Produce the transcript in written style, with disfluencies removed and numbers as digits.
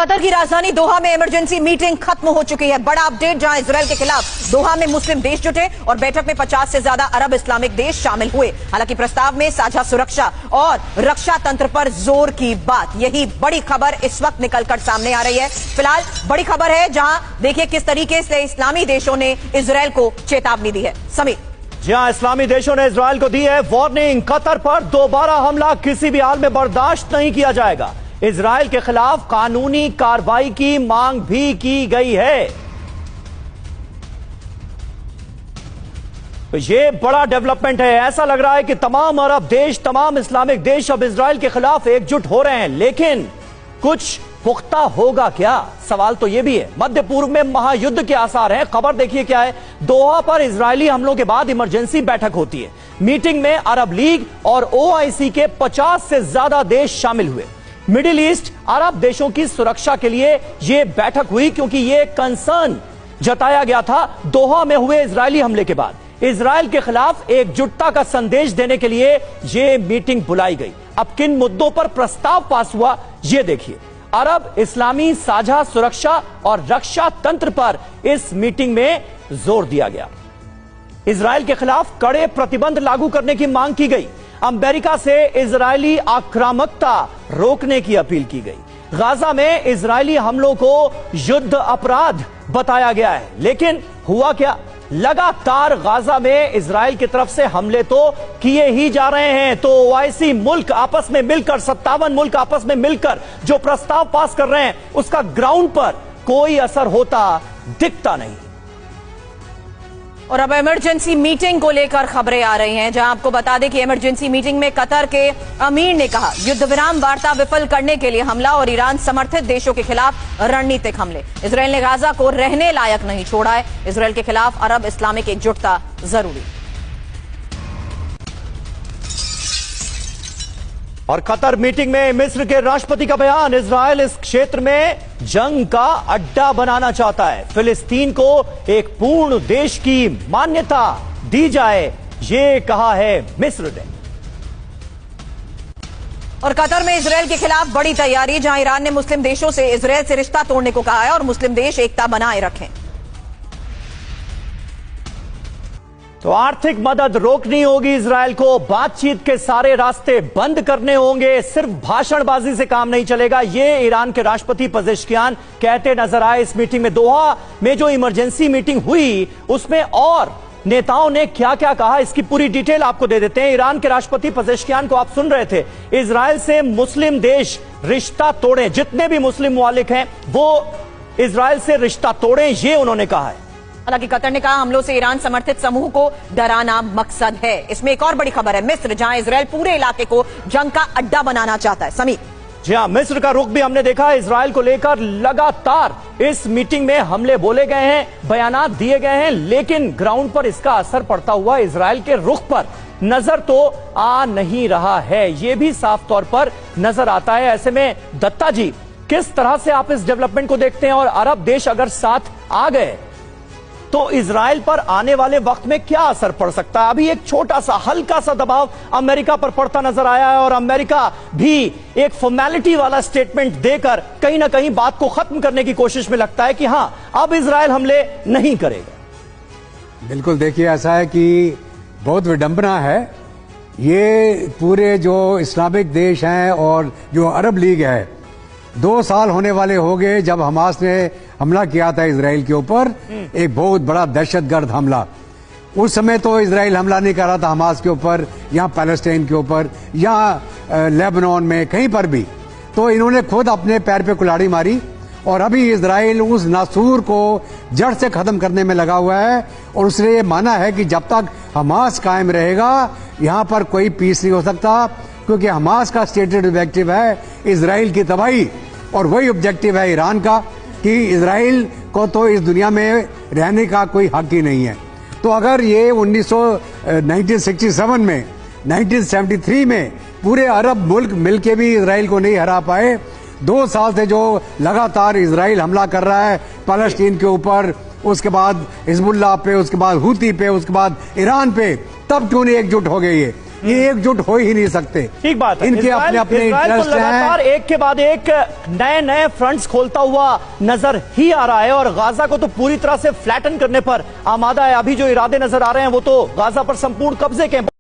Qatar की राजधानी दोहा में इमरजेंसी मीटिंग खत्म हो चुकी है। बड़ा अपडेट, जहां इजरायल के खिलाफ दोहा में मुस्लिम देश जुटे और बैठक में 50 से ज्यादा अरब इस्लामिक देश शामिल हुए। हालांकि प्रस्ताव में साझा सुरक्षा और रक्षा तंत्र पर जोर की बात, यही बड़ी खबर इस वक्त निकलकर सामने आ रही है। फिलहाल बड़ी खबर है, जहां देखिए किस तरीके से इस्लामी देशों ने इजरायल को चेतावनी दी है। समीर जी हां, इस्लामी देशों ने इजरायल को दी है वार्निंग, कतर पर दोबारा हमला किसी भी हाल में बर्दाश्त नहीं किया जाएगा। इजरायल के खिलाफ कानूनी कार्रवाई की मांग भी की गई है। तो ये बड़ा डेवलपमेंट है। ऐसा लग रहा है कि तमाम अरब देश, तमाम इस्लामिक देश अब इजरायल के खिलाफ एकजुट हो रहे हैं, लेकिन कुछ पुख्ता होगा क्या? सवाल तो यह भी है। मध्य पूर्व में महायुद्ध के आसार हैं। खबर देखिए क्या है। दोहा पर इजरायली हमलों के बाद इमरजेंसी बैठक होती है। मीटिंग में अरब लीग और ओआईसी के 50 से ज्यादा देश शामिल हुए। मिडिल ईस्ट अरब देशों की सुरक्षा के लिए यह बैठक हुई, क्योंकि यह कंसर्न जताया गया था दोहा में हुए इजरायली हमले के बाद। इजरायल के खिलाफ एकजुटता का संदेश देने के लिए यह मीटिंग बुलाई गई। अब किन मुद्दों पर प्रस्ताव पास हुआ, यह देखिए। अरब इस्लामी साझा सुरक्षा और रक्षा तंत्र पर इस मीटिंग में जोर दिया गया। इजरायल के खिलाफ कड़े प्रतिबंध लागू करने की मांग की गई। अमेरिका से इजरायली आक्रामकता रोकने की अपील की गई। गाजा में इजरायली हमलों को युद्ध अपराध बताया गया है, लेकिन हुआ क्या? लगातार गाजा में इजरायल की तरफ से हमले तो किए ही जा रहे हैं। तो ओआईसी मुल्क आपस में मिलकर, 57 मुल्क आपस में मिलकर जो प्रस्ताव पास कर रहे हैं, उसका ग्राउंड पर कोई असर होता दिखता नहीं। और अब इमरजेंसी मीटिंग को लेकर खबरें आ रही हैं, जहां आपको बता दें कि इमरजेंसी मीटिंग में कतर के अमीर ने कहा युद्ध विराम वार्ता विफल करने के लिए हमला और ईरान समर्थित देशों के खिलाफ रणनीतिक हमले। इजरायल ने गाजा को रहने लायक नहीं छोड़ा है। इजरायल के खिलाफ अरब इस्लामिक एकजुटता जरूरी। और कतर मीटिंग में मिस्र के राष्ट्रपति का बयान, इजरायल इस क्षेत्र में जंग का अड्डा बनाना चाहता है। फिलिस्तीन को एक पूर्ण देश की मान्यता दी जाए, ये कहा है मिस्र ने। और कतर में इजरायल के खिलाफ बड़ी तैयारी, जहां ईरान ने मुस्लिम देशों से इजरायल से रिश्ता तोड़ने को कहा है और मुस्लिम देश एकता बनाए रखें। तो आर्थिक मदद रोकनी होगी इजरायल को, बातचीत के सारे रास्ते बंद करने होंगे, सिर्फ भाषणबाजी से काम नहीं चलेगा। ये ईरान के राष्ट्रपति पेजेश्कियान कहते नजर आए इस मीटिंग में। दोहा में जो इमरजेंसी मीटिंग हुई, उसमें और नेताओं ने क्या क्या कहा, इसकी पूरी डिटेल आपको दे देते हैं। ईरान के राष्ट्रपति पेजेश्कियान को आप सुन रहे थे। इजरायल से मुस्लिम देश रिश्ता तोड़े, जितने भी मुस्लिम मुआलिक हैं वो इजरायल से रिश्ता तोड़े, ये उन्होंने कहा है। हालांकि कतर ने कहा हमलों से ईरान समर्थित समूह को डराना मकसद है। इसमें एक और बड़ी खबर है, मिस्र, जहां इजरायल पूरे इलाके को जंग का अड्डा बनाना चाहता है। समीर जी हां, मिस्र का रुख भी हमने देखा। इजरायल को लेकर लगातार इस मीटिंग में हमले बोले गए हैं, बयानात दिए गए हैं, लेकिन ग्राउंड पर इसका असर पड़ता हुआ इजरायल के रुख पर नजर तो आ नहीं रहा है। यह भी साफ तौर पर नजर आता है। ऐसे में दत्ता जी, किस तरह से आप इस डेवलपमेंट को देखते हैं? और अरब देश अगर साथ आ गए तो इजरायल पर आने वाले वक्त में क्या असर पड़ सकता है? अभी एक छोटा सा, हल्का सा दबाव अमेरिका पर पड़ता नजर आया है और अमेरिका भी एक फॉर्मेलिटी वाला स्टेटमेंट देकर कहीं ना कहीं बात को खत्म करने की कोशिश में लगता है कि हां, अब इजरायल हमले नहीं करेगा। बिल्कुल, देखिए ऐसा है कि बहुत विडंबना है। ये पूरे जो इस्लामिक देश हैं और जो अरब लीग है, 2 साल होने वाले हो गए जब हमास ने हमला किया था इजराइल के ऊपर, एक बहुत बड़ा दहशतगर्द हमला। उस समय तो इजराइल हमला नहीं कर रहा था हमास के ऊपर, यहाँ पैलेस्टाइन के ऊपर, यहाँ लेबनान में, कहीं पर भी। तो इन्होंने खुद अपने पैर पे कुल्हाड़ी मारी और अभी इजराइल उस नासूर को जड़ से खत्म करने में लगा हुआ है। और उसने ये माना है कि जब तक हमास कायम रहेगा यहाँ पर कोई पीस नहीं हो सकता, क्योंकि हमास का स्टेटेड ऑब्जेक्टिव है इजराइल की तबाही, और वही ऑब्जेक्टिव है ईरान का कि इजराइल को तो इस दुनिया में रहने का कोई हक ही नहीं है। तो अगर ये 1967 में, 1973 में पूरे अरब मुल्क मिलके भी इजराइल को नहीं हरा पाए, 2 साल से जो लगातार इजराइल हमला कर रहा है पैलेस्टीन के ऊपर, उसके बाद हिजबुल्लाह पे, उसके बाद हुती पे, उसके बाद ईरान पे, तब क्यों नहीं एकजुट हो गए? ये एकजुट हो ही नहीं सकते। ठीक बात है। इनके अपने अपने इजराइल इंटरेस्ट को लगातार एक के बाद एक नए नए फ्रंट्स खोलता हुआ नजर ही आ रहा है और गाजा को तो पूरी तरह से फ्लैटन करने पर आमादा है। अभी जो इरादे नजर आ रहे हैं वो तो गाजा पर संपूर्ण कब्जे के